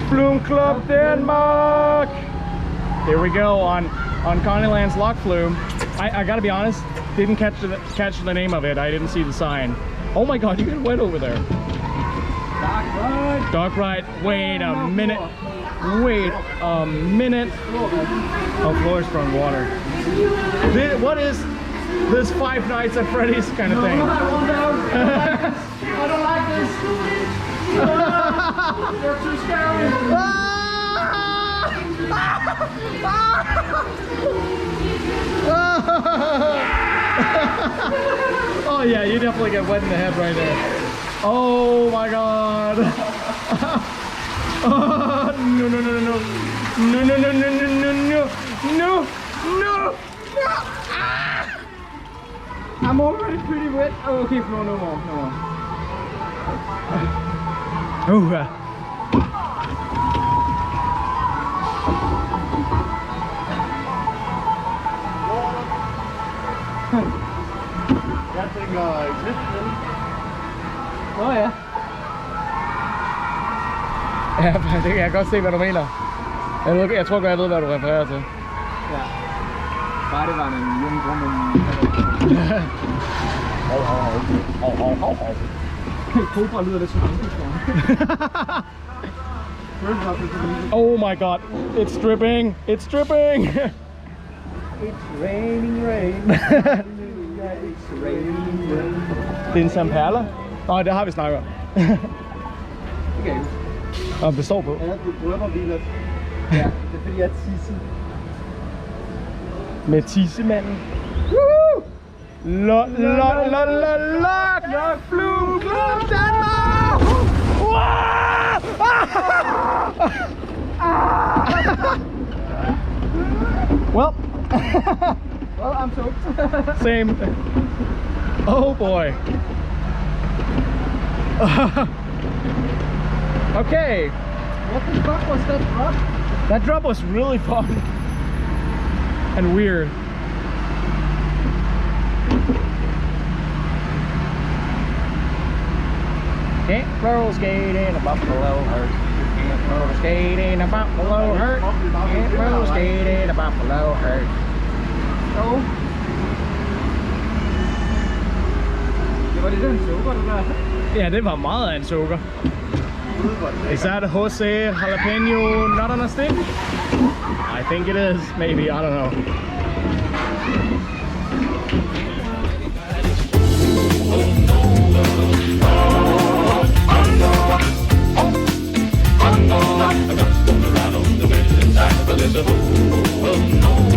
Flume Club Denmark. Here we go on Conny-Land's Flume. I gotta be honest, didn't catch the name of it. I didn't see the sign. Oh my god, you get wet over there. Dark ride. Wait a minute. Wait a minute. Oh, floors from water. What is this Five Nights at Freddy's kind of thing? I don't like this. They're too scary. Oh yeah, you definitely get wet in the head right there. Oh my god. Oh, no, no, no, no, no. No, no, no, no, no, no, no. No, no, no. Ah! I'm already pretty wet. Oh, okay, no more, no more. Oh, Jeg tænker lidt. Nå ja. Ja, det kan jeg godt se, hvad du mener. Jeg tror godt, jeg ved, hvad du refererer til. Ja. Bare det var en hjemme grunden. Cobra lyder lidt som Ankelskåren. Oh my god, it's dripping! It's dripping! It's raining rain. It's raining rain. Det er en Zamperla? Nå, det har vi snakket om. Okay. Om det står på. Ja, det drømmer vi lidt. Ja, det er fordi jeg er tisse. Med tissemanden. Woo! Lock Flume Club Denmark! Well, Well, I'm soaked. same. Oh boy. Okay. What the fuck was that drop? That drop was really fun and weird. Can't roller skate in a buffalo hurt. Can't roller skate in a buffalo hurt. Can't roller skate in a buffalo hurt. Jo. Det var lidt af en sukker, det der. Ja, det var meget af en sukker. Is that Jose Jalapeno not on a stick? I think it is, maybe, I don't know. Oh no.